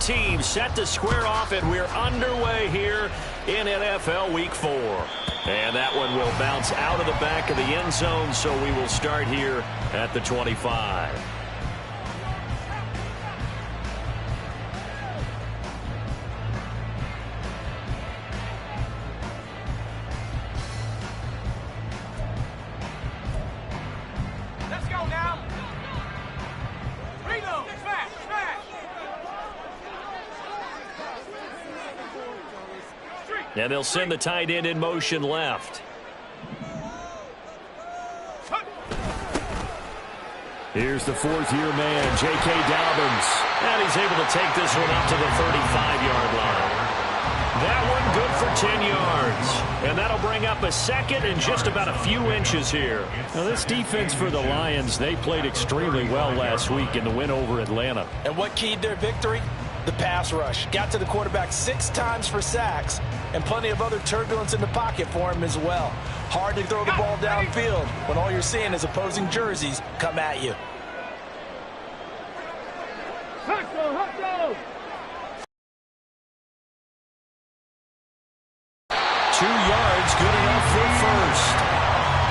teams set to square off, and we're underway here in NFL Week 4. And that one will bounce out of the back of the end zone, so we will start here at the 25. And they'll send the tight end in motion left. Here's the fourth-year man, J.K. Dobbins. And he's able to take this one up to the 35-yard line. That one good for 10 yards. And that'll bring up a second and just about a few inches here. Now, this defense for the Lions, they played extremely well last week in the win over Atlanta. And what keyed their victory? The pass rush. Got to the quarterback 6 times for sacks, and plenty of other turbulence in the pocket for him as well. Hard to throw the ball downfield when all you're seeing is opposing jerseys come at you. 2 yards, good enough for first.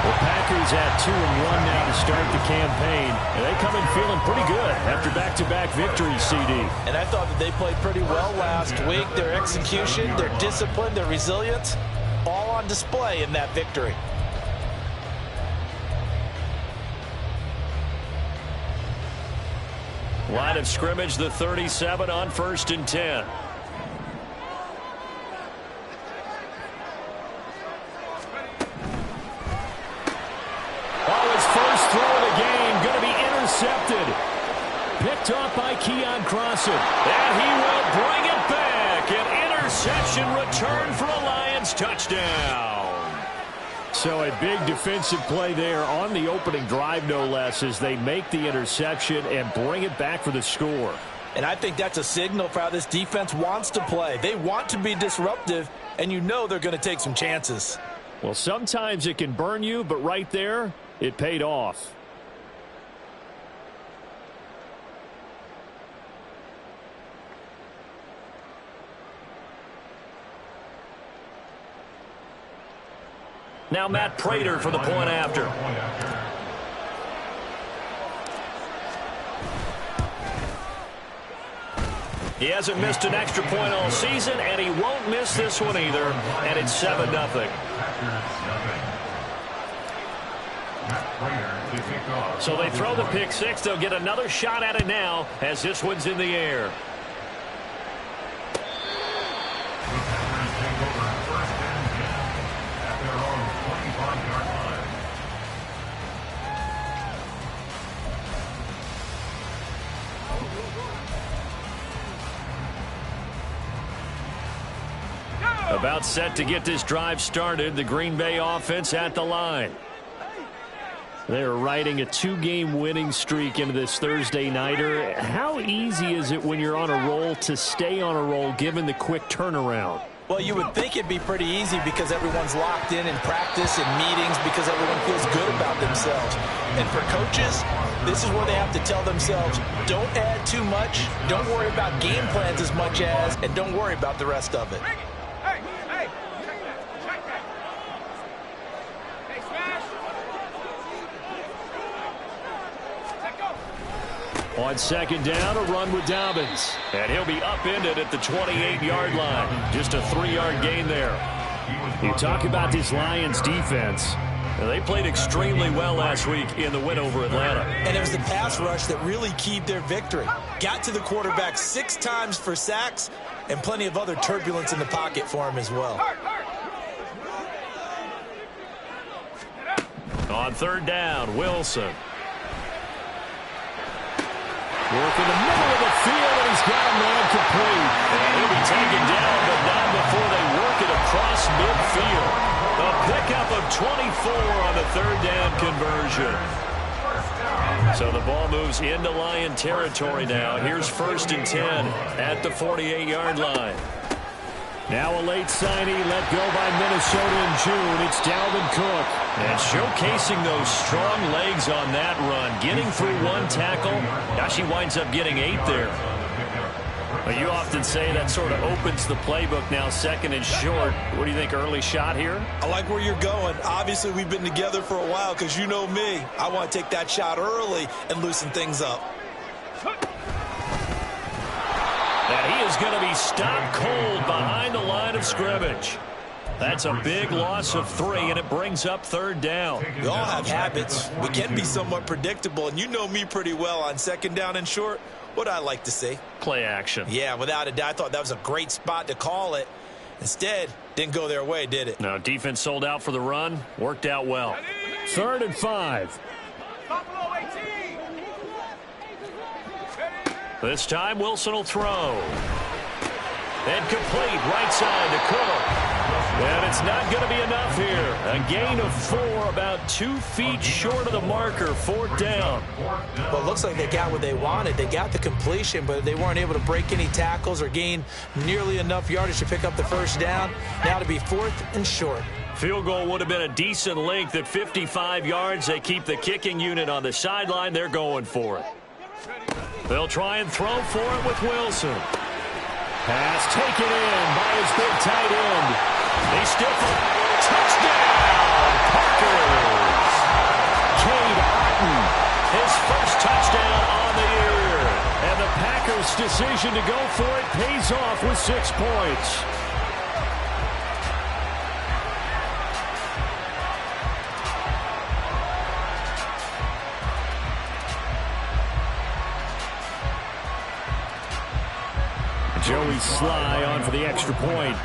The Packers at 2-1 now to start the campaign. And they come in feeling pretty good after back-to-back victories, CD. And I thought that they played pretty well last week. Their execution, their discipline, their resilience, all on display in that victory. Line of scrimmage, the 37 on 1st and 10. First throw of the game going to be intercepted. Picked off by Keon Crossen. And he will bring it back. An interception return for a Lions touchdown. So a big defensive play there on the opening drive, no less, as they make the interception and bring it back for the score. And I think that's a signal for how this defense wants to play. They want to be disruptive, and you know they're going to take some chances. Well, sometimes it can burn you, but right there, it paid off. Now Matt Prater for the point after. He hasn't missed an extra point all season, and he won't miss this one either, and it's 7-0. So they throw the pick six. They'll get another shot at it now as this one's in the air. About set to get this drive started. The Green Bay offense at the line. They're riding a 2-game winning streak into this Thursday nighter. How easy is it when you're on a roll to stay on a roll given the quick turnaround? Well, you would think it'd be pretty easy because everyone's locked in practice and meetings because everyone feels good about themselves. And for coaches, this is where they have to tell themselves, don't add too much, don't worry about game plans as much as, and don't worry about the rest of it. On second down, a run with Dobbins. And he'll be upended at the 28-yard line. Just a 3-yard gain there. You talk about this Lions defense. They played extremely well last week in the win over Atlanta. And it was the pass rush that really keyed their victory. Got to the quarterback 6 times for sacks and plenty of other turbulence in the pocket for him as well. On third down, Wilson. Work in the middle of the field, and he's got a man complete. And he'll be taken down, but not before they work it across midfield. A pickup of 24 on the third down conversion. So the ball moves into Lion territory now. Here's 1st and 10 at the 48-yard line. Now a late signee let go by Minnesota in June. It's Dalvin Cook. And showcasing those strong legs on that run. Getting through 1 tackle. Now she winds up getting 8 there. Well, you often say that sort of opens the playbook now, second and short. What do you think, early shot here? I like where you're going. Obviously, we've been together for a while because you know me. I want to take that shot early and loosen things up. And he is going to be stopped cold behind the line of scrimmage. That's a big loss of 3, and it brings up 3rd down. We all have habits. We can be somewhat predictable, and you know me pretty well on 2nd down and short. What I like to see. Play action. Yeah, without a doubt. I thought that was a great spot to call it. Instead, didn't go their way, did it? No, defense sold out for the run. Worked out well. 3rd and 5. This time, Wilson will throw. And complete right side to Cook. And it's not going to be enough here. A gain of 4, about 2 feet short of the marker, 4th down. Well, it looks like they got what they wanted. They got the completion, but they weren't able to break any tackles or gain nearly enough yardage to pick up the 1st down. Now to be 4th and short. Field goal would have been a decent length at 55 yards. They keep the kicking unit on the sideline. They're going for it. They'll try and throw for it with Wilson. Pass taken in by his big tight end. They stiff him. Touchdown, Packers. Cade Otton, his first touchdown on the year. And the Packers' decision to go for it pays off with 6 points. Joey Sly on for the extra point.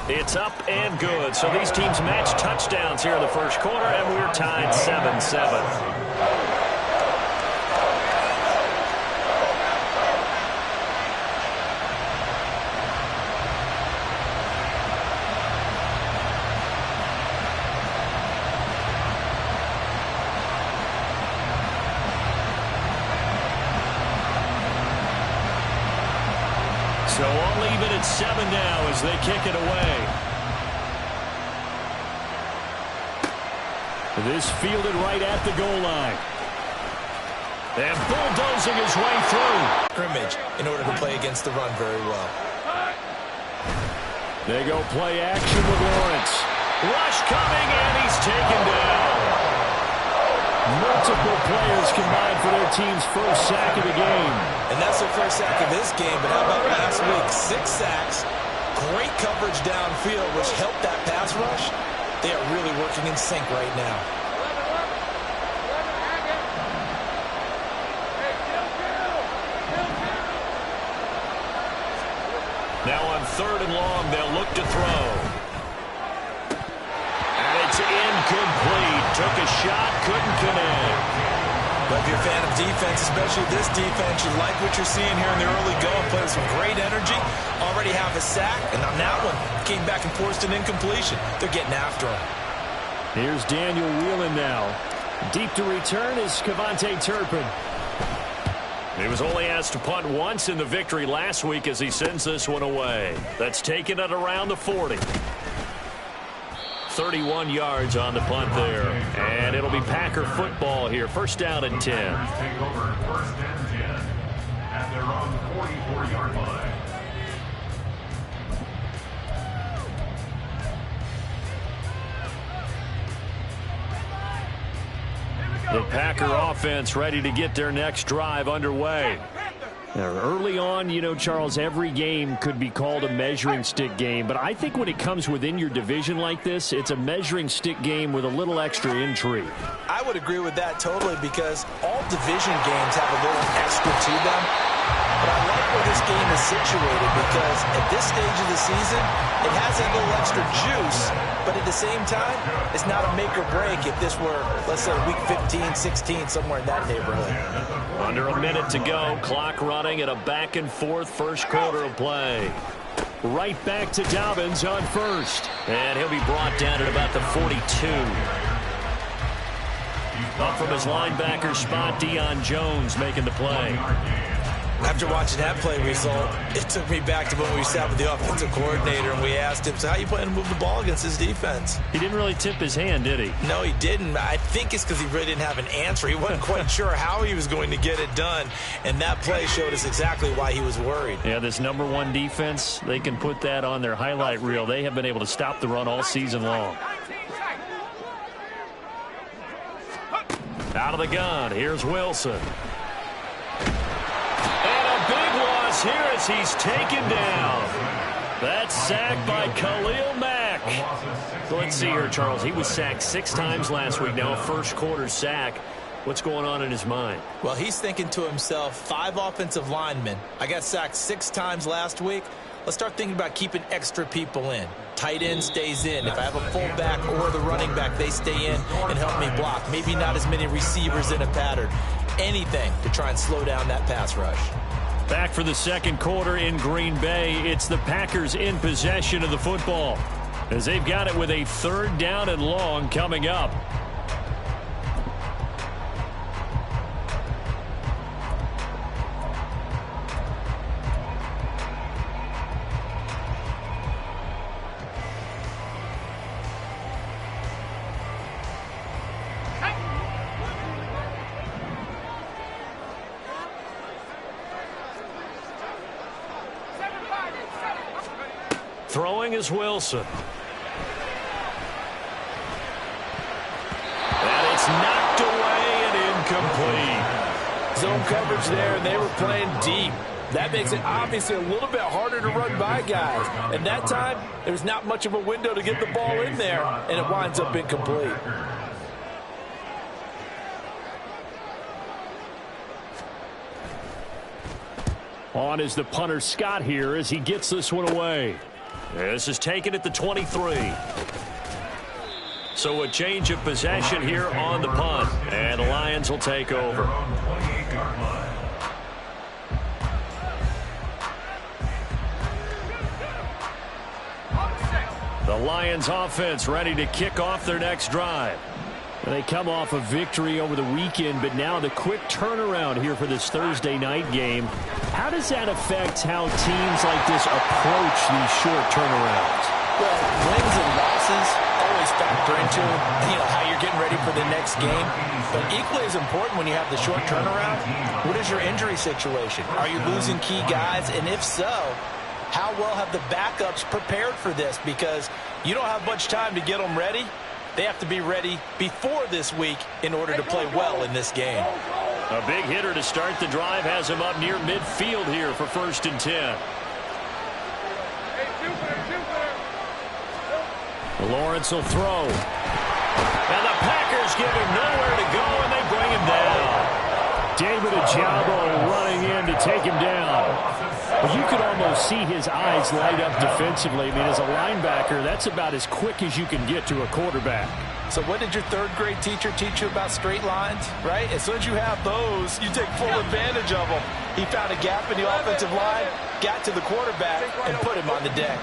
It's up and good. So these teams match touchdowns here in the first quarter, and we're tied 7-7. So all even at 7 now as they kick it away. This fielded right at the goal line. And bulldozing his way through. Scrimmage in order to play against the run very well. They go play action with Lawrence. Rush coming, and he's taken down. Multiple players combined for their team's first sack of the game. And that's their first sack of this game, but how about last week? 6 sacks, great coverage downfield, which helped that pass rush. They are really working in sync right now. Now on 3rd and long, they'll look to throw. And it's incomplete. Took a shot, couldn't connect. But if you're a fan of defense, especially this defense, you like what you're seeing here in the early going. Playing some great energy. Already have a sack. And on that one, came back and forced an incompletion. They're getting after him. Here's Daniel Whelan now. Deep to return is Kevontae Turpin. He was only asked to punt once in the victory last week as he sends this one away. That's taken it around the 40. 31 yards on the punt there. And it'll be Packer football here. 1st down and 10. Take over 1st and 10 at their own 44-yard line. The Packer offense ready to get their next drive underway. Now, early on, you know, Charles, every game could be called a measuring stick game. But I think when it comes within your division like this, it's a measuring stick game with a little extra intrigue. I would agree with that totally because all division games have a little extra to them. But I like where this game is situated because at this stage of the season, it has a little extra juice. But at the same time, it's not a make or break if this were, let's say, week 15, 16, somewhere in that neighborhood. Under a minute to go. Clock running at a back and forth first quarter of play. Right back to Dobbins on 1st. And he'll be brought down at about the 42. Up from his linebacker spot, Deion Jones making the play. After watching that play result, it took me back to when we sat with the offensive coordinator and we asked him, so how you plan to move the ball against this defense? He didn't really tip his hand, did he? No, he didn't. I think it's because he really didn't have an answer. He wasn't quite sure how he was going to get it done, and that play showed us exactly why he was worried. Yeah, this #1 defense, they can put that on their highlight reel. They have been able to stop the run all season long. Out of the gun, here's Wilson. And a big loss here as he's taken down. That's sacked by Khalil Mack. So let's see here, Charles. He was sacked 6 times last week. Now a first-quarter sack. What's going on in his mind? Well, he's thinking to himself, 5 offensive linemen. I got sacked 6 times last week. Let's start thinking about keeping extra people in. Tight end stays in. If I have a fullback or the running back, they stay in and help me block. Maybe not as many receivers in a pattern. Anything to try and slow down that pass rush. Back for the second quarter in Green Bay. It's the Packers in possession of the football as they've got it with a 3rd down and long coming up. Throwing is Wilson. And it's knocked away and incomplete. Zone coverage there, and they were playing deep. That makes it obviously a little bit harder to run by guys. And that time, there's not much of a window to get the ball in there, and it winds up incomplete. On is the punter Scott here as he gets this one away. This is taken at the 23. So a change of possession here on the punt. And the Lions will take over. The Lions offense ready to kick off their next drive. They come off a victory over the weekend, but now the quick turnaround here for this Thursday night game. How does that affect how teams like this approach these short turnarounds? Well, wins and losses always factor into how you're getting ready for the next game. But equally as important when you have the short turnaround, what is your injury situation? Are you losing key guys? And if so, how well have the backups prepared for this? Because you don't have much time to get them ready. They have to be ready before this week in order to play well in this game. A big hitter to start the drive has him up near midfield here for 1st and 10. Lawrence will throw. And the Packers give him nowhere to go, and they bring him down. David Ojabo running in to take him down. Well, you could almost see his eyes light up defensively. I mean, as a linebacker, that's about as quick as you can get to a quarterback. So what did your 3rd grade teacher teach you about straight lines, right? As soon as you have those, you take full advantage of them. He found a gap in the offensive line, got to the quarterback, and put him on the deck.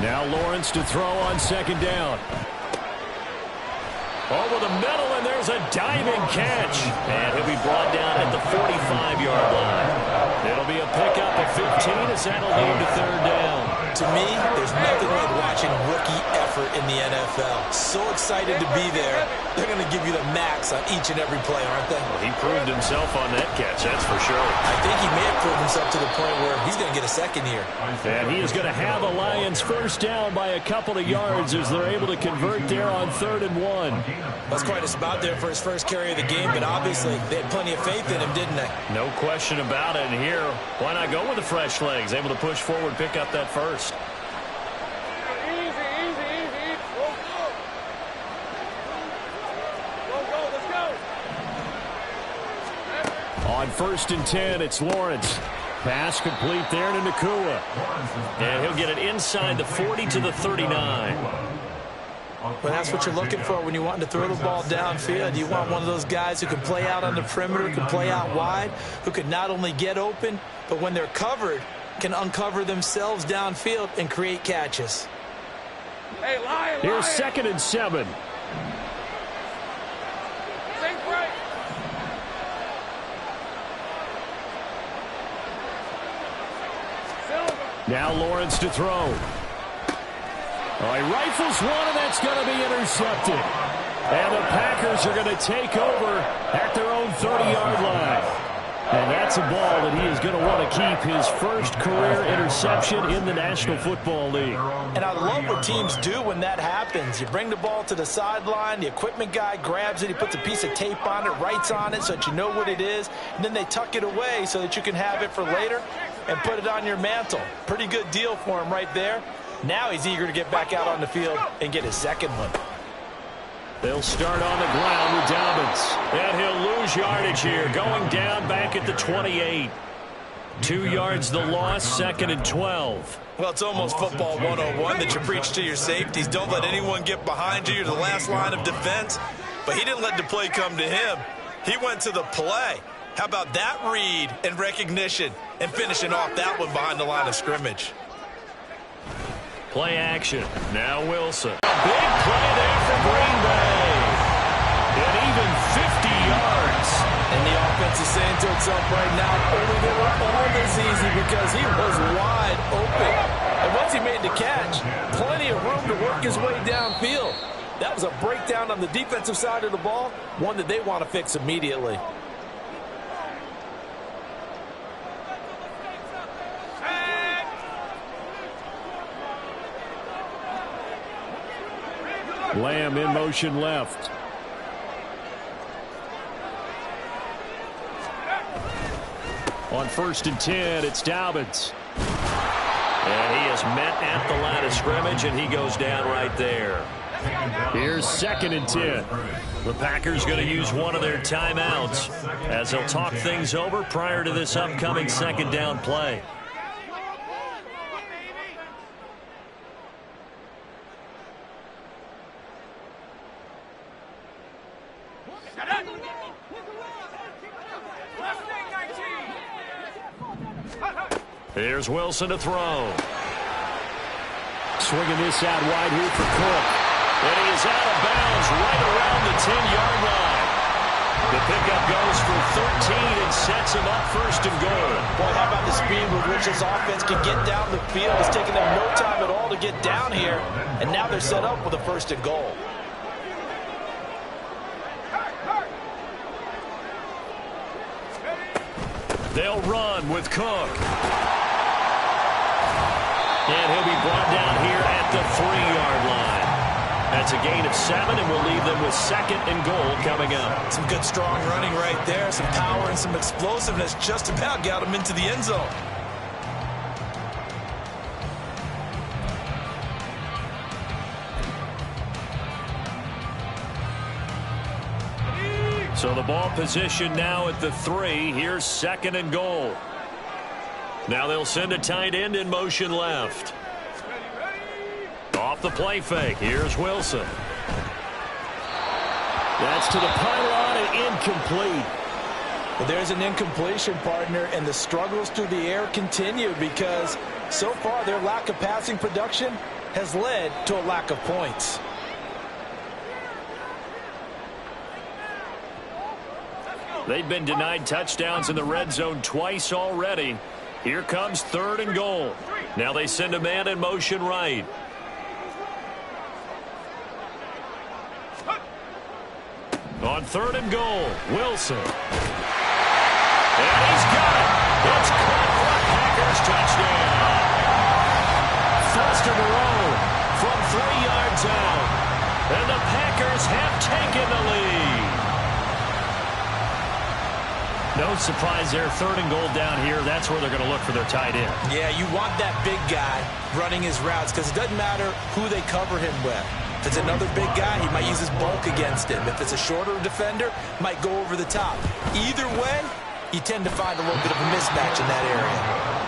Now Lawrence to throw on 2nd down. Over the middle, and there's a diving catch. And he'll be brought down at the 45-yard line. It'll be a pickup of 15 as that'll lead to 3rd down. To me, there's nothing like watching rookie effort in the NFL. So excited to be there. They're going to give you the max on each and every play, aren't they? Well, he proved himself on that catch, that's for sure. I think he may have proved himself to the point where he's going to get a second here. And he is going to have the Lions 1st down by a couple of yards as they're able to convert there on 3rd and 1. That's quite a spot there for his first carry of the game, but obviously they had plenty of faith in him, didn't they? No question about it. And here, why not go with the fresh legs? Able to push forward, pick up that first. On 1st and 10, it's Lawrence. Pass complete there to Nacua. And he'll get it inside the 40 to the 39. Well, that's what you're looking for when you want to throw the ball downfield. You want one of those guys who can play out on the perimeter, who can play out wide, who can not only get open, but when they're covered, can uncover themselves downfield and create catches. Hey, Lion, Here's 2nd and 7. Think right. Now Lawrence to throw. He rifles one, and that's going to be intercepted. And the Packers are going to take over at their own 30-yard line. And that's a ball that he is going to want to keep, his first career interception in the National Football League. And I love what teams do when that happens. You bring the ball to the sideline, the equipment guy grabs it, he puts a piece of tape on it, writes on it so that you know what it is, and then they tuck it away so that you can have it for later and put it on your mantle. Pretty good deal for him right there. Now he's eager to get back out on the field and get his second one. They'll start on the ground with Dobbins. And he'll lose yardage here, going down back at the 28. 2 yards the loss, 2nd and 12. Well, it's almost football 101 that you preach to your safeties. Don't let anyone get behind you. You're the last line of defense. But he didn't let the play come to him. He went to the play. How about that read and recognition and finishing off that one behind the line of scrimmage? Play action. Now Wilson. A big play there for Green Bay. And even 50 yards. And the offense is saying to itself right now, only they were all this easy because he was wide open. And once he made the catch, plenty of room to work his way downfield. That was a breakdown on the defensive side of the ball, one that they want to fix immediately. Lamb in motion left. On 1st and 10, it's Dobbins. And he is met at the line of scrimmage, and he goes down right there. Here's 2nd and 10. The Packers going to use one of their timeouts as they'll talk things over prior to this upcoming 2nd down play. Here's Wilson to throw. Swinging this out wide here for Cook. And he is out of bounds right around the 10-yard line. The pickup goes for 13 and sets him up 1st and goal. Boy, how about the speed with which this offense can get down the field? It's taken them no time at all to get down here. And now they're set up with a 1st and goal. They'll run with Cook. And he'll be brought down here at the 3-yard line. That's a gain of 7, and we'll leave them with 2nd and goal coming up. Some good strong running right there. Some power and some explosiveness just about got him into the end zone. So the ball position now at the 3. Here's 2nd and goal. Now they'll send a tight end in motion left. Off the play fake. Here's Wilson. That's to the pylon and incomplete. Well, there's an incompletion, partner, and the struggles through the air continue because so far their lack of passing production has led to a lack of points. They've been denied touchdowns in the red zone twice already. Here comes 3rd and goal. Now they send a man in motion right. On 3rd and goal, Wilson. And he's got it. It's caught for a Packers touchdown. 1st in a row from 3 yards out. And the Packers have taken the lead. No surprise there, 3rd and goal down here. That's where they're going to look for their tight end. Yeah, you want that big guy running his routes because it doesn't matter who they cover him with. If it's another big guy, he might use his bulk against him. If it's a shorter defender, might go over the top. Either way, you tend to find a little bit of a mismatch in that area.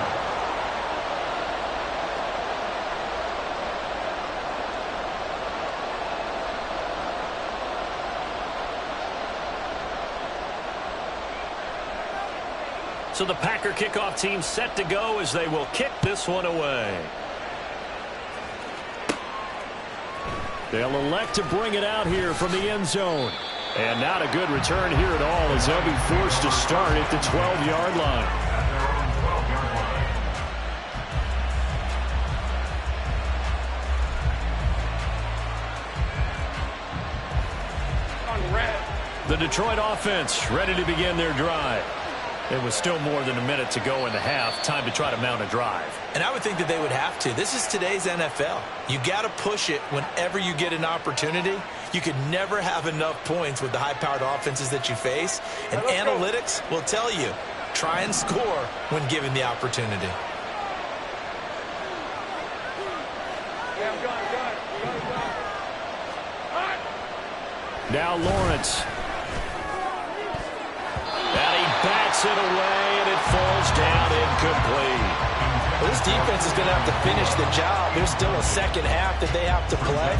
So the Packer kickoff team set to go as they will kick this one away. They'll elect to bring it out here from the end zone. And not a good return here at all as they'll be forced to start at the 12-yard line. The Detroit offense ready to begin their drive. It was still more than a minute to go in the half. Time to try to mount a drive. And I would think that they would have to. This is today's NFL. You got to push it whenever you get an opportunity. You could never have enough points with the high-powered offenses that you face. And analytics will tell you, try and score when given the opportunity. Now Lawrence. And he bats it away, and it falls down incomplete. Well, this defense is going to have to finish the job. There's still a second half that they have to play.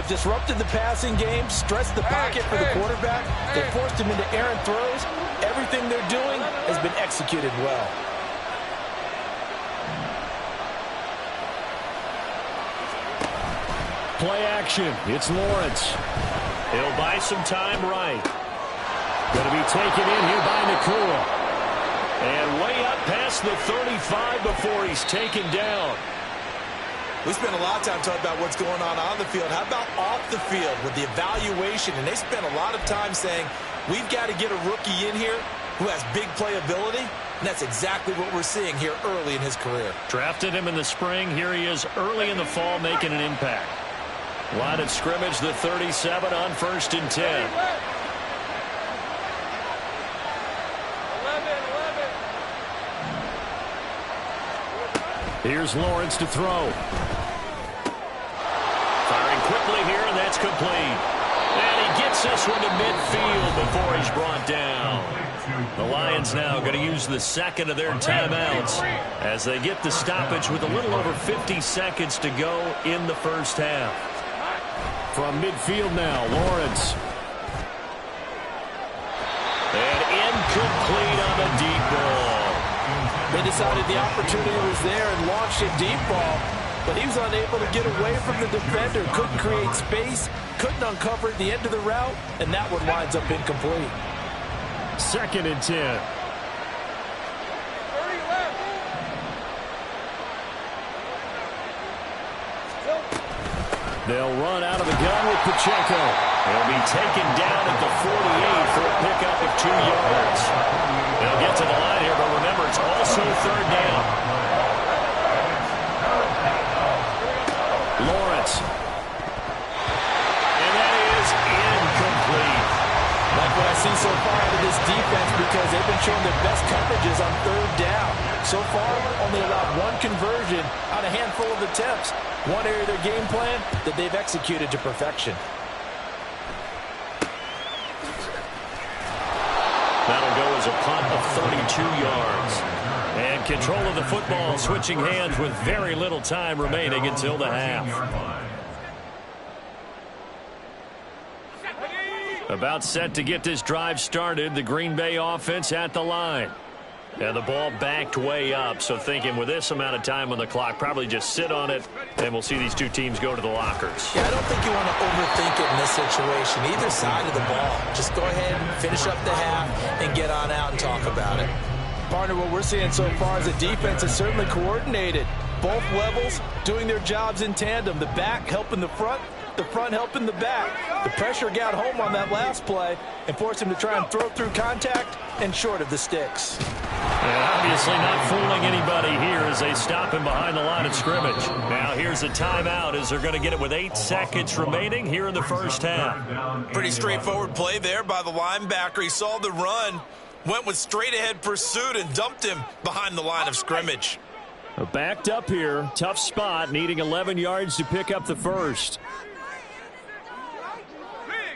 Disrupted the passing game, stressed the pocket for the quarterback. They forced him into errant throws. Everything they're doing has been executed well. Play action. It's Lawrence. He'll buy some time right. Going to be taken in here by Nakua. And way up past the 35 before he's taken down. We spent a lot of time talking about what's going on the field. How about off the field with the evaluation? And they spent a lot of time saying, we've got to get a rookie in here who has big playability. And that's exactly what we're seeing here early in his career. Drafted him in the spring. Here he is early in the fall making an impact. Line of scrimmage, the 37 on 1st and 10. Here's Lawrence to throw. Firing quickly here, and that's complete. And he gets this one to midfield before he's brought down. The Lions now going to use the second of their timeouts as they get the stoppage with a little over 50 seconds to go in the first half. From midfield now, Lawrence. And incomplete on the deep ball. They decided the opportunity was there and launched a deep ball, but he was unable to get away from the defender, couldn't create space, couldn't uncover at the end of the route, and that one winds up incomplete. 2nd and 10. They'll run out of the gun with Pacheco. He'll be taken down at the 48 for a pickup of 2 yards. They'll get to the line here, but remember, it's also 3rd down. Lawrence. And that is incomplete. Like what I see so far out of this defense, because they've been showing their best coverages on 3rd down. So far, only allowed 1 conversion on a handful of attempts. One area of their game plan that they've executed to perfection. That'll go as a punt of 32 yards. And control of the football switching hands with very little time remaining until the half. About set to get this drive started. The Green Bay offense at the line. And the ball backed way up, so thinking with this amount of time on the clock, probably just sit on it, and we'll see these two teams go to the lockers. Yeah, I don't think you want to overthink it in this situation, either side of the ball. Just go ahead and finish up the half and get on out and talk about it. Partner, what we're seeing so far is the defense is certainly coordinated. Both levels doing their jobs in tandem. The back helping the front helping the back. The pressure got home on that last play and forced him to try and throw through contact and short of the sticks. And obviously not fooling anybody here as they stop him behind the line of scrimmage. Now here's a timeout as they're going to get it with 8 seconds remaining here in the first half. Pretty straightforward play there by the linebacker. He saw the run, went with straight-ahead pursuit, and dumped him behind the line of scrimmage. Backed up here, tough spot, needing 11 yards to pick up the first.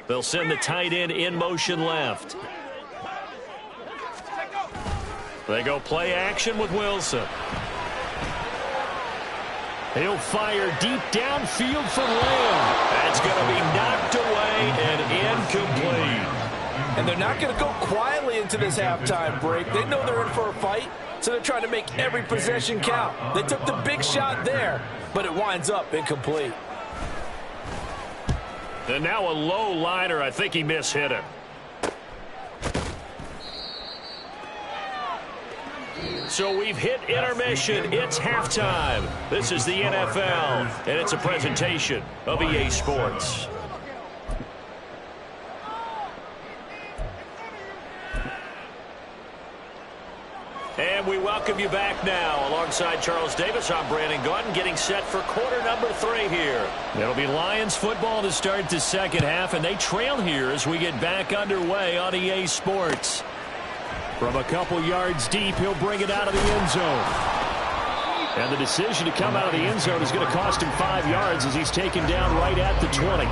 They'll send the tight end in motion left. They go play action with Wilson. He'll fire deep downfield for Lamb. That's going to be knocked away and incomplete. And they're not going to go quietly into this halftime break. They know they're in for a fight, so they're trying to make every possession count. They took the big shot there, but it winds up incomplete. And now a low liner. I think he mishit it. So we've hit intermission. It's halftime. This is the NFL, and it's a presentation of EA Sports. And we welcome you back now. Alongside Charles Davis, I'm Brandon Gaudin, getting set for quarter number 3 here. It'll be Lions football to start the second half, and they trail here as we get back underway on EA Sports. From a couple yards deep, he'll bring it out of the end zone. And the decision to come out of the end zone is going to cost him 5 yards as he's taken down right at the 20.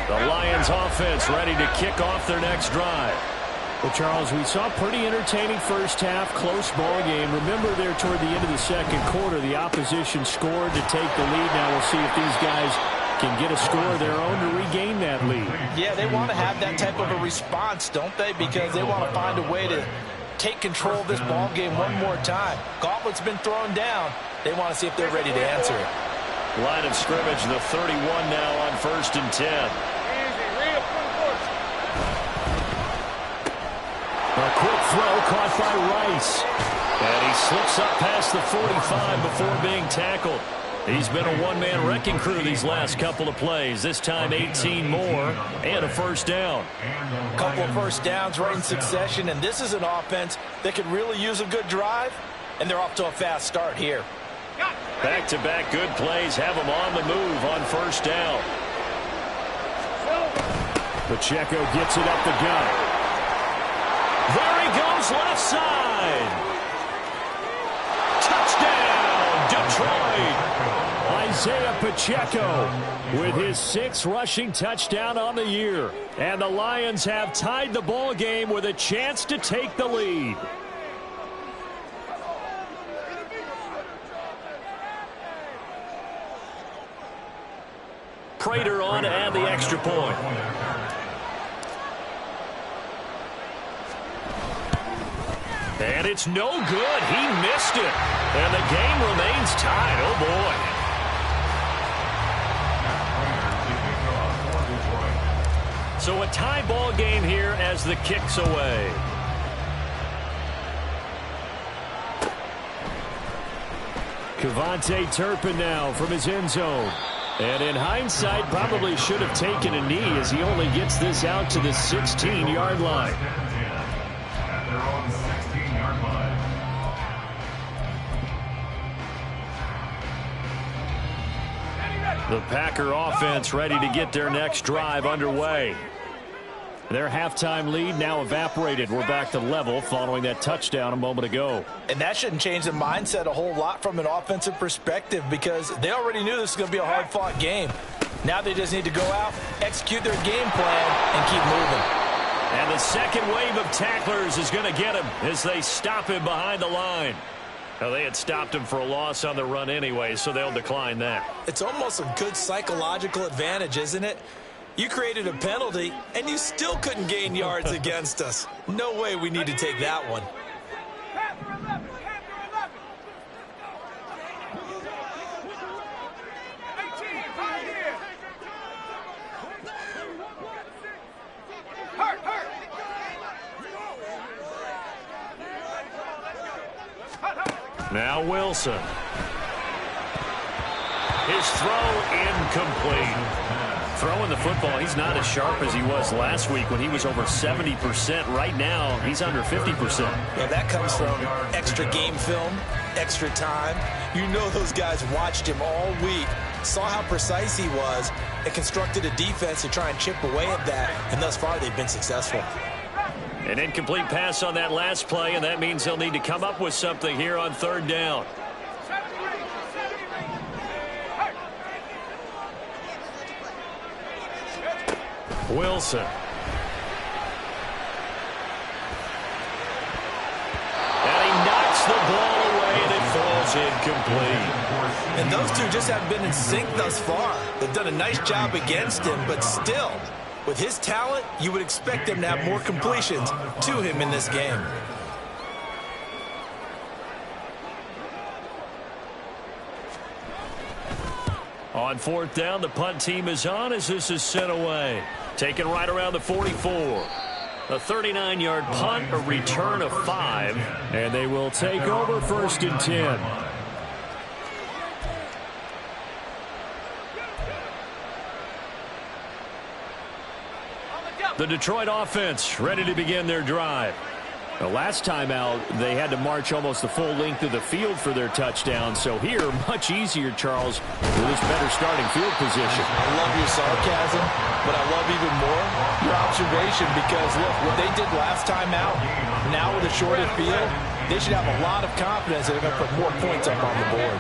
The Lions offense ready to kick off their next drive. Well, Charles, we saw a pretty entertaining first half, close ball game. Remember there toward the end of the second quarter, the opposition scored to take the lead. Now we'll see if these guys can get a score of their own to regain that lead. Yeah, they want to have that type of a response, don't they? Because they want to find a way to take control of this ball game one more time. Gauntlet's been thrown down. They want to see if they're ready to answer it. Line of scrimmage, the 31 now on 1st and 10. A quick throw caught by Rice. And he slips up past the 45 before being tackled. He's been a one-man wrecking crew these last couple of plays. This time 18 more and a first down. A couple of first downs right in succession, and this is an offense that could really use a good drive, and they're off to a fast start here. Back-to-back good plays have them on the move on first down. Pacheco gets it up the gut. There he goes, left side. Touchdown, Detroit. Isaiah Pacheco with his 6th rushing touchdown on the year. And the Lions have tied the ball game with a chance to take the lead. Prater on to add the extra point. And it's no good. He missed it. And the game remains tied. Oh, boy. So a tie ball game here as the kick's away. Kevontae Turpin now from his end zone. And in hindsight, probably should have taken a knee as he only gets this out to the 16-yard line. The Packer offense ready to get their next drive underway. Their halftime lead now evaporated. We're back to level following that touchdown a moment ago. And that shouldn't change the mindset a whole lot from an offensive perspective because they already knew this was going to be a hard-fought game. Now they just need to go out, execute their game plan, and keep moving. And the second wave of tacklers is going to get him as they stop him behind the line. Now, they had stopped him for a loss on the run anyway, so they'll decline that. It's almost a good psychological advantage, isn't it? You created a penalty, and you still couldn't gain yards against us. No way we need to take that one. Now Wilson. His throw incomplete. Throwing the football, he's not as sharp as he was last week when he was over 70%. Right now, he's under 50%. Yeah, that comes from extra game film, extra time. You know those guys watched him all week, saw how precise he was, and constructed a defense to try and chip away at that. And thus far, they've been successful. An incomplete pass on that last play, and that means they'll need to come up with something here on third down. Wilson. And he knocks the ball away, and it falls incomplete. And those two just haven't been in sync thus far. They've done a nice job against him, but still, with his talent, you would expect him to have more completions to him in this game. On fourth down, the punt team is on as this is sent away. Taken right around the 44. A 39-yard punt, a return of 5. And they will take over 1st and 10. The Detroit offense ready to begin their drive. The last time out, they had to march almost the full length of the field for their touchdown. So here, much easier, Charles, with this better starting field position. I love your sarcasm, but I love even more your observation because, look, what they did last time out, now with a shorter field, they should have a lot of confidence that they're going to put more points up on the board.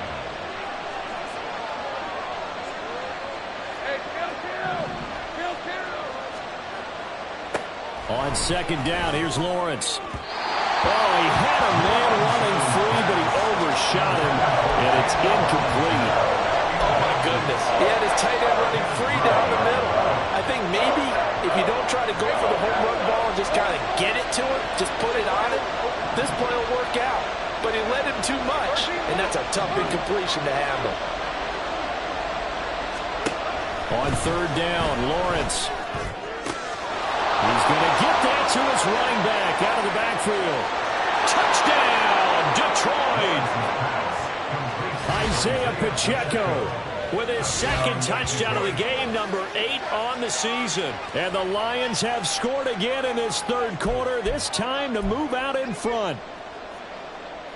On second down, here's Lawrence. Oh, he had a man running free, but he overshot him, and it's incomplete. Oh, my goodness. He had his tight end running free down the middle. I think maybe if you don't try to go for the home run ball and just kind of get it to him, just put it on it, this play will work out. But he led him too much, and that's a tough incompletion to handle. On third down, Lawrence. He's going to get that to his running back out of the backfield. Touchdown, Detroit! Isaiah Pacheco with his second touchdown of the game, number 8 on the season. And the Lions have scored again in this third quarter, this time to move out in front.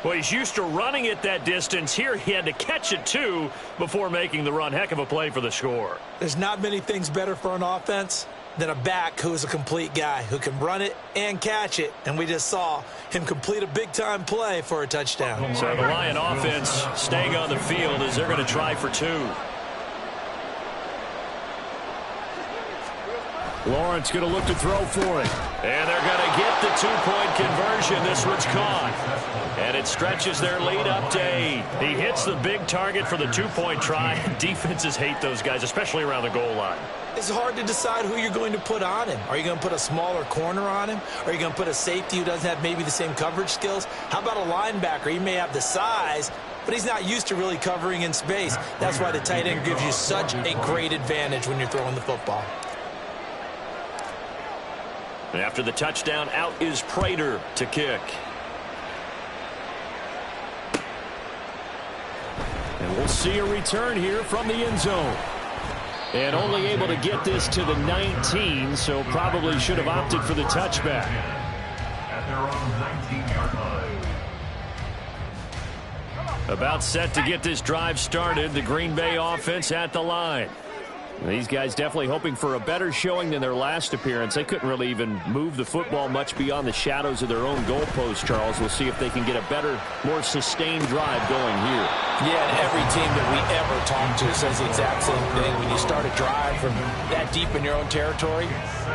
Well, he's used to running it that distance. Here he had to catch it, too, before making the run. Heck of a play for the score. There's not many things better for an offense than a back who is a complete guy who can run it and catch it. And we just saw him complete a big-time play for a touchdown. So the Lion offense staying on the field as they're going to try for 2. Lawrence going to look to throw for it. And they're going to get the 2-point conversion. This one's caught. And it stretches their lead up to 8. He hits the big target for the 2-point try. Defenses hate those guys, especially around the goal line. It's hard to decide who you're going to put on him. Are you going to put a smaller corner on him? Are you going to put a safety who doesn't have maybe the same coverage skills? How about a linebacker? He may have the size, but he's not used to really covering in space. That's why the tight end gives you such a great advantage when you're throwing the football. And after the touchdown, out is Prater to kick. And we'll see a return here from the end zone. And only able to get this to the 19, so probably should have opted for the touchback. At their own 19-yard line. About set to get this drive started, the Green Bay offense at the line. These guys definitely hoping for a better showing than their last appearance. They couldn't really even move the football much beyond the shadows of their own goalpost, Charles. We'll see if they can get a better, more sustained drive going here. Yeah, and every team that we ever talk to says the exact same thing. When you start a drive from that deep in your own territory,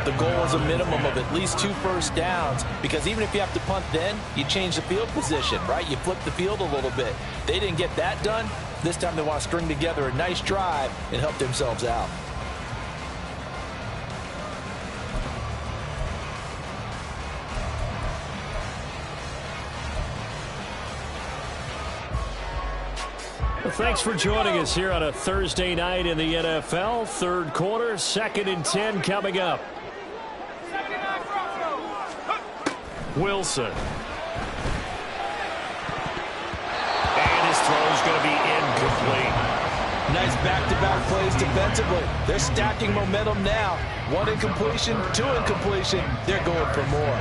the goal is a minimum of at least 2 first downs, because even if you have to punt then, you change the field position, right? You flip the field a little bit. They didn't get that done. This time they want to string together a nice drive and help themselves out. Well, thanks for joining us here on a Thursday night in the NFL. Third quarter, 2nd and 10 coming up. Wilson. And his throw is going to be incomplete. Nice back-to-back plays defensively. They're stacking momentum now. 1 incompletion, 2 incompletion. They're going for more.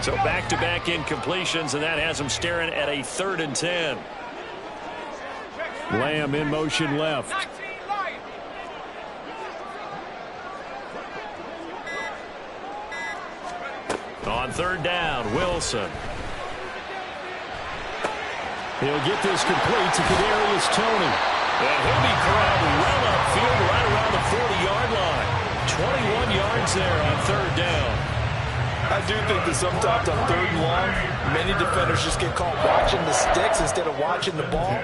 So back-to-back incompletions, and that has them staring at a 3rd and 10. Lamb in motion left. On 3rd down, Wilson. He'll get this complete to Kadarius Toney. And he'll be corralled well upfield right around the 40-yard line. 21 yards there on third down. I do think that sometimes on third and long, many defenders just get caught watching the sticks instead of watching the ball.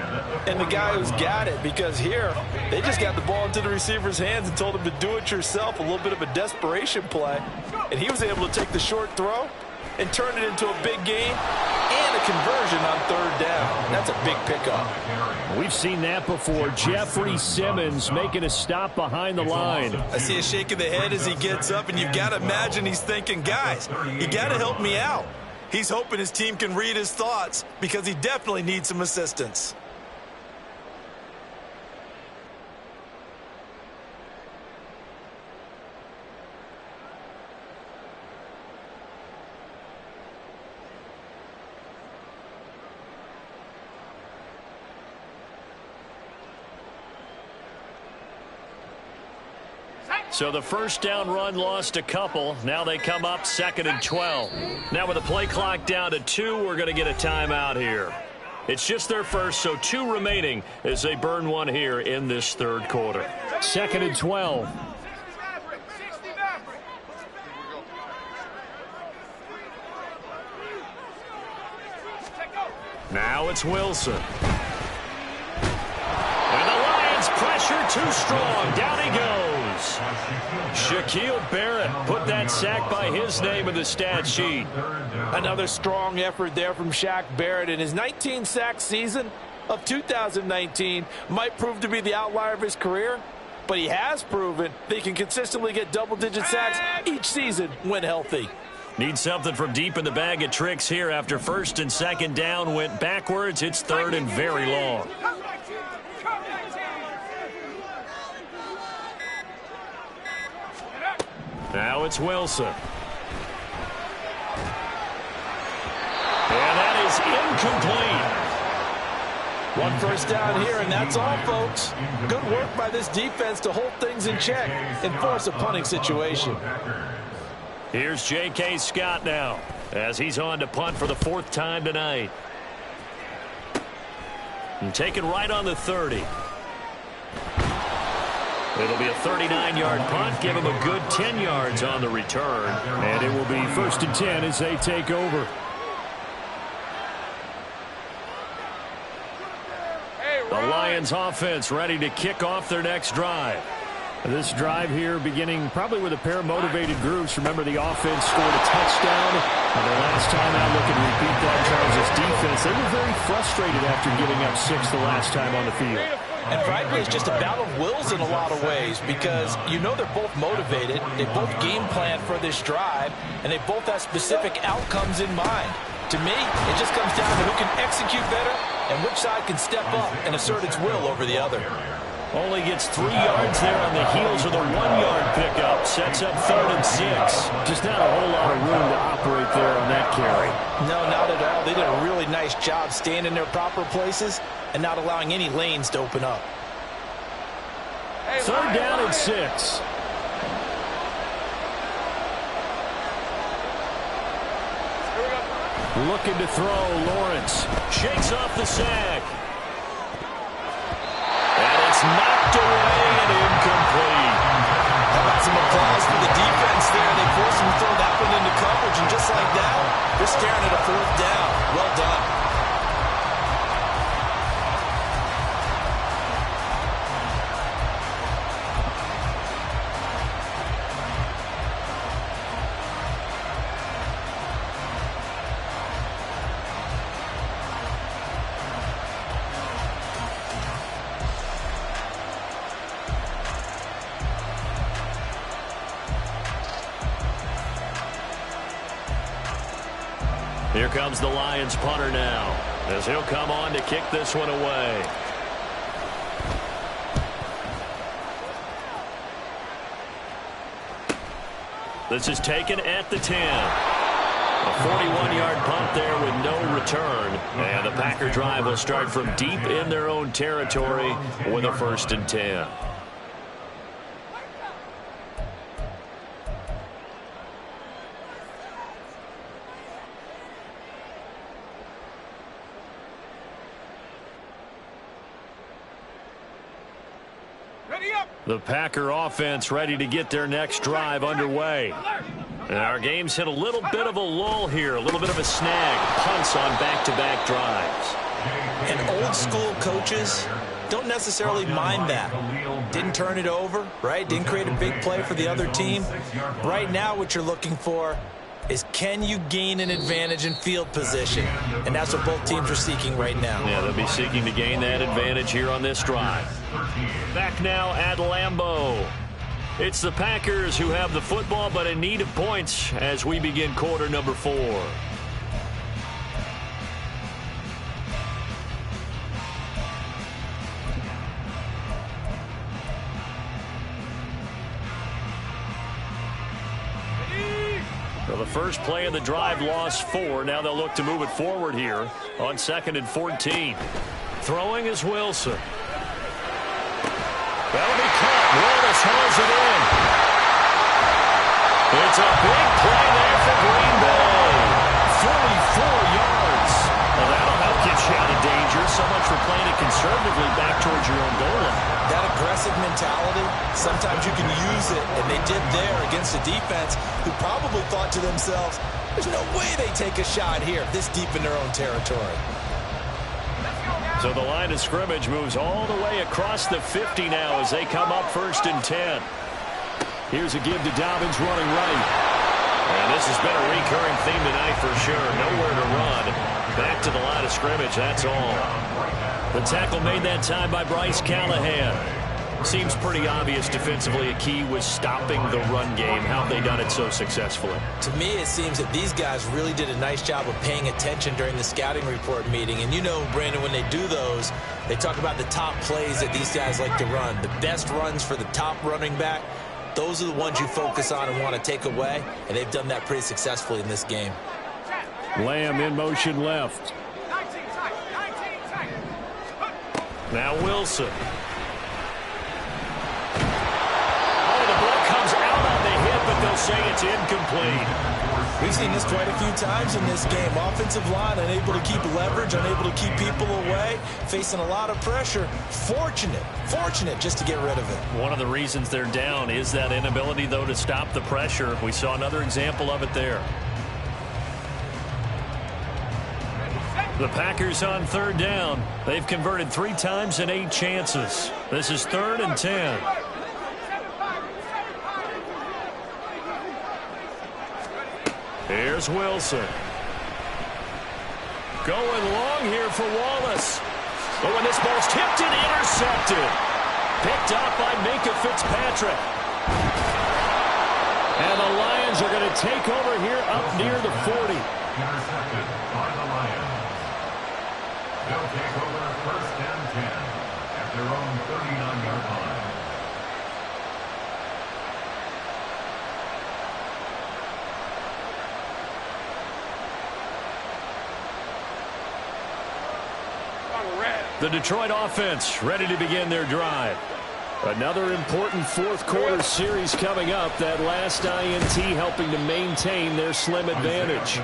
And the guy who's got it, because here, they just got the ball into the receiver's hands and told him to do it yourself, a little bit of a desperation play. And he was able to take the short throw and turn it into a big gain and a conversion on third down. That's a big pickup. We've seen that before. Jeffrey Simmons making a stop behind the line. I see a shake of the head as he gets up, and you've got to imagine he's thinking, guys, you got to help me out. He's hoping his team can read his thoughts because he definitely needs some assistance. So the first down run lost a couple. Now they come up 2nd and 12. Now with the play clock down to 2, we're going to get a timeout here. It's just their first, so 2 remaining as they burn one here in this third quarter. 2nd and 12. Now it's Wilson. And the Lions pressure too strong. Down he goes. Shaquille Barrett put that sack by his name in the stat sheet. Another strong effort there from Shaq Barrett. In his 19-sack season of 2019 might prove to be the outlier of his career, but he has proven that he can consistently get double-digit sacks each season when healthy. Need something from deep in the bag of tricks here after 1st and 2nd down went backwards. It's 3rd and very long. Now it's Wilson. And that is incomplete. One first down here, and that's all, folks. Good work by this defense to hold things in check and force a punting situation. Here's J.K. Scott now as he's on to punt for the 4th time tonight. And taken right on the 30. It'll be a 39-yard punt. Give him a good 10 yards on the return. And it will be 1st and 10 as they take over. The Lions offense ready to kick off their next drive. This drive here beginning probably with a pair of motivated groups. Remember, the offense scored a touchdown. And the last time out looking to repeat that, Charles' defense, they were very frustrated after giving up 6 the last time on the field. And frankly, it's just a battle of wills in a lot of ways because you know they're both motivated. They both game plan for this drive, and they both have specific outcomes in mind. To me, it just comes down to who can execute better and which side can step up and assert its will over the other. Only gets 3 yards there on the heels of the 1-yard pickup. Sets up 3rd and 6. Just not a whole lot of room to operate there on that carry. No, not at all. They did a really nice job staying in their proper places and not allowing any lanes to open up. 3rd down and 6. Looking to throw, Lawrence. Shakes off the sack. And it's knocked away and incomplete. How about some applause for the defense there? They forced him to throw that one into coverage, and just like that, they're staring at a 4th down. Well done. Here comes the Lions punter now as he'll come on to kick this one away. This is taken at the 10. A 41-yard punt there with no return. And the Packer drive will start from deep in their own territory with a 1st and 10. The Packer offense ready to get their next drive underway. And our game's hit a little bit of a lull here, a little bit of a snag. Punts on back-to-back drives. And old school coaches don't necessarily mind that. Didn't turn it over, right? Didn't create a big play for the other team. Right now what you're looking for is, can you gain an advantage in field position? And that's what both teams are seeking right now. Yeah, they'll be seeking to gain that advantage here on this drive. Back now at Lambeau. It's the Packers who have the football, but in need of points as we begin quarter number 4. Well, the first play of the drive lost 4. Now they'll look to move it forward here on 2nd and 14. Throwing is Wilson. That'll be caught. Wallace hauls it in. It's a big play there for Green Bay. 44 yards. Well, that'll help get you out of danger. So much for playing it conservatively back towards your own goal line. That aggressive mentality, sometimes you can use it, and they did there against a defense who probably thought to themselves, there's no way they take a shot here this deep in their own territory. So the line of scrimmage moves all the way across the 50 now as they come up 1st and 10. Here's a give to Dobbins running right. And this has been a recurring theme tonight for sure. Nowhere to run. Back to the line of scrimmage, that's all. The tackle made that time by Bryce Callahan. Seems pretty obvious defensively a key was stopping the run game. How have they done it so successfully? To me, it seems that these guys really did a nice job of paying attention during the scouting report meeting. And you know, Brandon, when they do those, they talk about the top plays that these guys like to run. The best runs for the top running back, those are the ones you focus on and want to take away. And they've done that pretty successfully in this game. Lamb in motion left. Now Wilson. But they'll say it's incomplete. We've seen this quite a few times in this game. Offensive line unable to keep leverage, unable to keep people away, facing a lot of pressure. Fortunate just to get rid of it. One of the reasons they're down is that inability, though, to stop the pressure. We saw another example of it there. The Packers on 3rd down. They've converted 3 times in 8 chances. This is 3rd and 10. Here's Wilson. Going long here for Wallace. Oh, and this ball's tipped and intercepted. Picked up by Minkah Fitzpatrick. And the Lions are going to take over here up near the 40. Intercepted by the Lions. They'll take over 1st and 10 at their own 39-yard line. The Detroit offense ready to begin their drive. Another important 4th quarter series coming up. That last INT helping to maintain their slim advantage.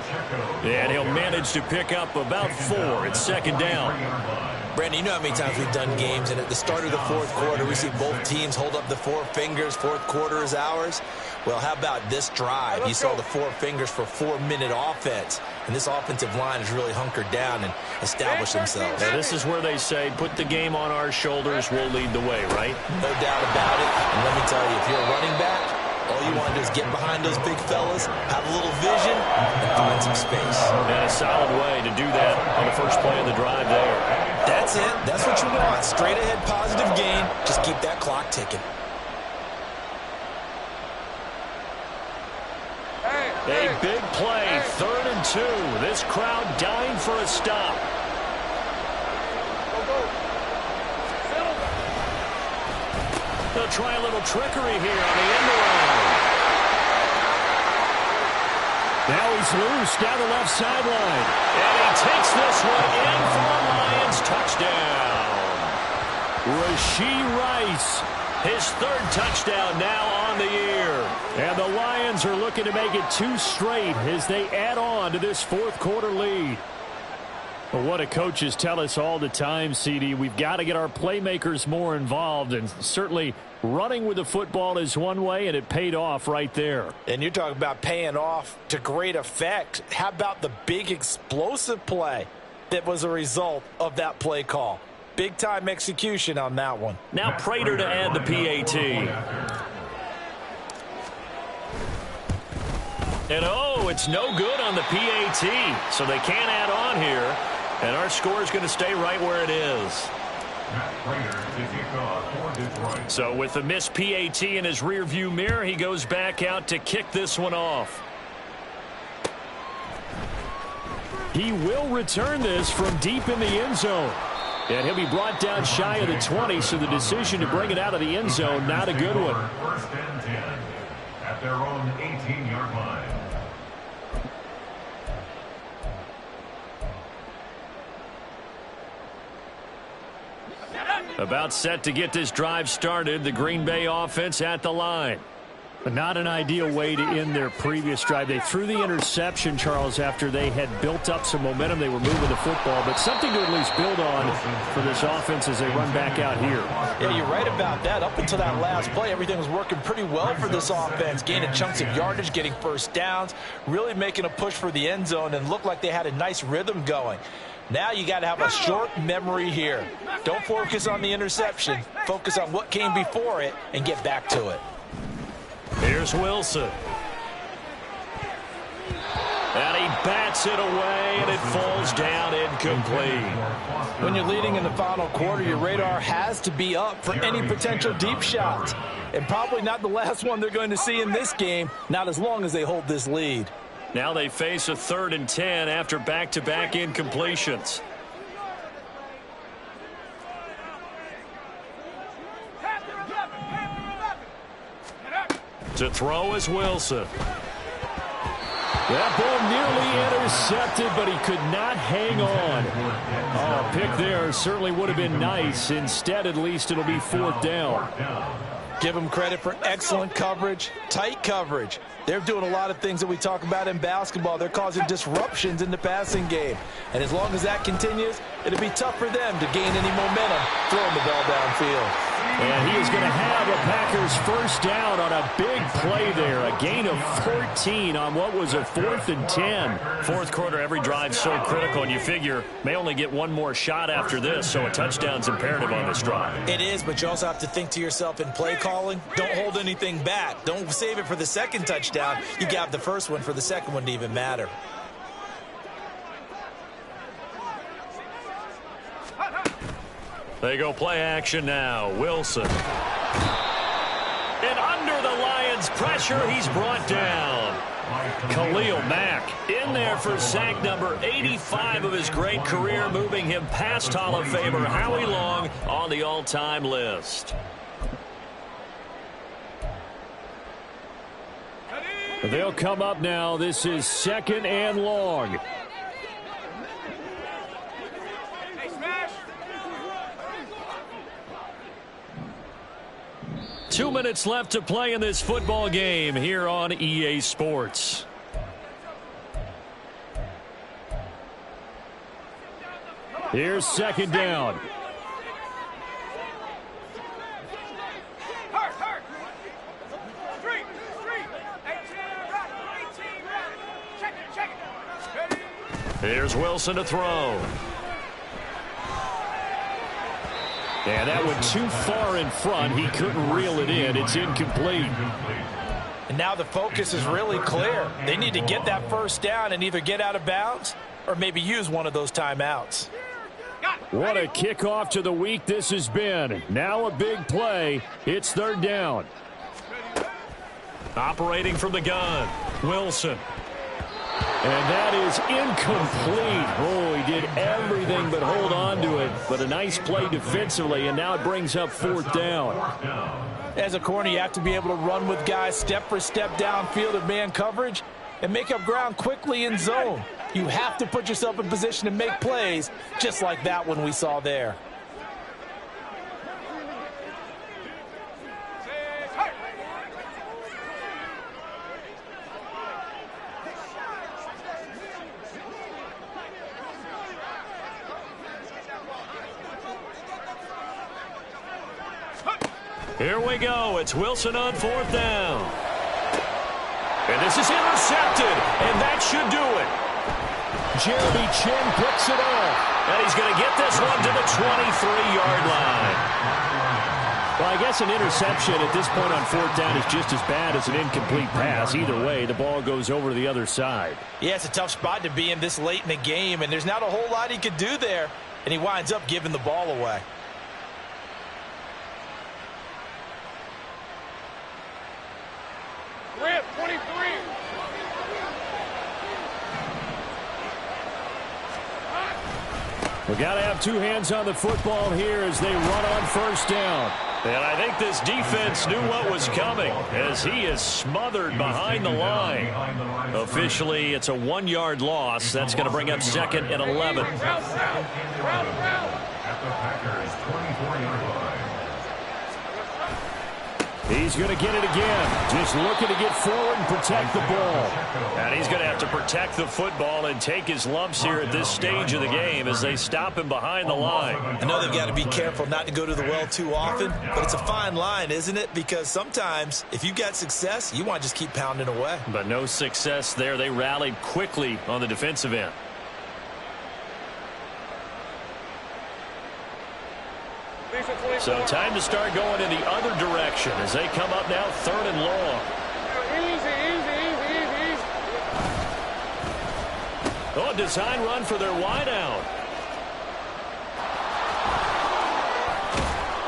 And he'll manage to pick up about 4. It's 2nd down. Brandon, you know how many times we've done games, and at the start of the 4th quarter, we see both teams hold up the 4 fingers. 4th quarter is ours. Well, how about this drive? You saw the 4 fingers for 4-minute offense, and this offensive line has really hunkered down and established themselves. Now, this is where they say, put the game on our shoulders, we'll lead the way, right? No doubt about it. And let me tell you, if you're a running back, all you want to do is get behind those big fellas, have a little vision, and find some space. And a solid way to do that on the first play of the drive there. That's it. That's what you want. Straight ahead positive gain. Just keep that clock ticking. A big play, 3rd and 2. This crowd dying for a stop. They'll try a little trickery here on the end around. Now he's loose down the left sideline. And he takes this one in for a Lions touchdown. Rashee Rice, his 3rd touchdown now on the year. And the Lions are looking to make it 2 straight as they add on to this 4th quarter lead. Well, what do coaches tell us all the time, CD? We've got to get our playmakers more involved, and certainly Running with the football is one way, and it paid off right there. And you're talking about paying off to great effect. How about the big explosive play that was a result of that play call? Big-time execution on that one. Now Prater to add the PAT. And oh, it's no good on the PAT. So they can't add on here. And our score is going to stay right where it is. So with the missed PAT in his rearview mirror, he goes back out to kick this one off. He will return this from deep in the end zone. And he'll be brought down shy of the 20, so the decision to bring it out of the end zone, not a good one. First and 10 at their own 18-yard line. About set to get this drive started, the Green Bay offense at the line. But not an ideal way to end their previous drive. They threw the interception, Charles, after they had built up some momentum. They were moving the football, but something to at least build on for this offense as they run back out here. Yeah, you're right about that. Up until that last play, everything was working pretty well for this offense. Gaining chunks of yardage, getting first downs, really making a push for the end zone, and looked like they had a nice rhythm going. Now you got to have a short memory here. Don't focus on the interception. Focus on what came before it and get back to it. Here's Wilson. And he bats it away, and it falls down incomplete. When you're leading in the final quarter, your radar has to be up for any potential deep shots. And probably not the last one they're going to see in this game, not as long as they hold this lead. Now they face a 3rd and 10 after back-to-back incompletions. To throw is Wilson. That ball nearly intercepted, but he could not hang on. Oh, a pick there certainly would have been nice. Instead, at least, it'll be 4th down. Give them credit for excellent coverage, tight coverage. They're doing a lot of things that we talk about in basketball. They're causing disruptions in the passing game. And as long as that continues, it'll be tough for them to gain any momentum throwing the ball downfield. And he is going to have a Packers first down on a big play there. A gain of 14 on what was a 4th and 10. Fourth quarter, every drive so critical, and you figure may only get one more shot after this, so a touchdown's imperative on this drive. It is, but you also have to think to yourself in play calling, don't hold anything back. Don't save it for the second touchdown. You got the first one for the second one to even matter. They go play action now. Wilson. And under the Lions' pressure, he's brought down. Khalil Mack in there for sack number 85 of his great career, moving him past Hall of Famer Howie Long on the all-time list. They'll come up now. This is 2nd and long. Two minutes left to play in this football game here on EA Sports. Here's 2nd down. Here's Wilson to throw. And that went too far in front. He couldn't reel it in. It's incomplete. And now the focus is really clear. They need to get that first down and either get out of bounds or maybe use one of those timeouts. What a kickoff to the week this has been. Now a big play. It's 3rd down. Operating from the gun, Wilson. And that is incomplete. Oh, he did everything but hold on to it. But a nice play defensively, and now it brings up 4th down. As a corner, you have to be able to run with guys step for step downfield of man coverage and make up ground quickly in zone. You have to put yourself in position to make plays just like that one we saw there. Here we go. It's Wilson on 4th down. And this is intercepted, and that should do it. Jeremy Chinn picks it off. And he's going to get this one to the 23-yard line. Well, I guess an interception at this point on 4th down is just as bad as an incomplete pass. Either way, the ball goes over to the other side. Yeah, it's a tough spot to be in this late in the game, and there's not a whole lot he could do there, and he winds up giving the ball away. Rip, 23. We got to have two hands on the football here as they run on 1st down. And I think this defense knew what was coming as he is smothered behind the line. Officially, it's a 1-yard loss. That's going to bring up 2nd and 11. At the Packers' 24-yard line. He's going to get it again. Just looking to get forward and protect the ball. And he's going to have to protect the football and take his lumps here at this stage of the game as they stop him behind the line. I know they've got to be careful not to go to the well too often, but it's a fine line, isn't it? Because sometimes if you've got success, you want to just keep pounding away. But no success there. They rallied quickly on the defensive end. So time to start going in the other direction as they come up now 3rd and long. Easy. Oh, a design run for their wideout.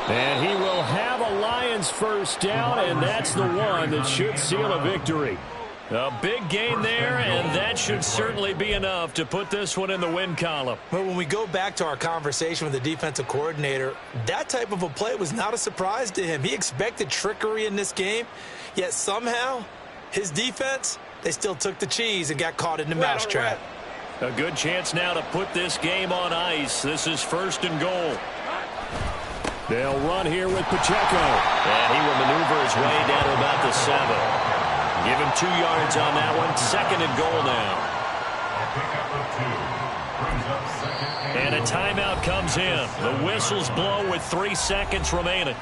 And he will have a Lions 1st down, and that's the one that should seal a victory. A big gain there, and that should certainly be enough to put this one in the win column. But when we go back to our conversation with the defensive coordinator, that type of a play was not a surprise to him. He expected trickery in this game, yet somehow his defense, they still took the cheese and got caught in the mousetrap. A good chance now to put this game on ice. This is 1st and goal. They'll run here with Pacheco. And he will maneuver his way down to about the 7. Give him 2 yards on that one. 2nd and goal now. And a timeout comes in. The whistles blow with 3 seconds remaining.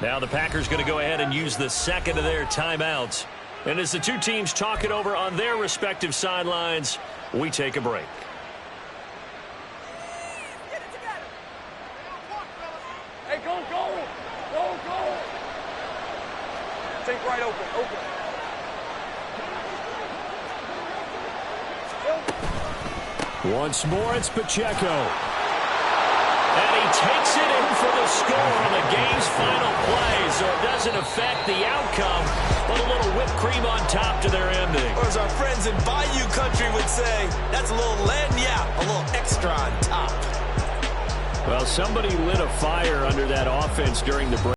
Now the Packers going to go ahead and use the 2nd of their timeouts. And as the two teams talk it over on their respective sidelines, we take a break. Hey, go. Think right open. Once more, it's Pacheco. And he takes it in for the score on the game's final play, so it doesn't affect the outcome, but a little whipped cream on top to their ending. Or as our friends in Bayou Country would say, that's a little lagniappe, a little extra on top. Well, somebody lit a fire under that offense during the break.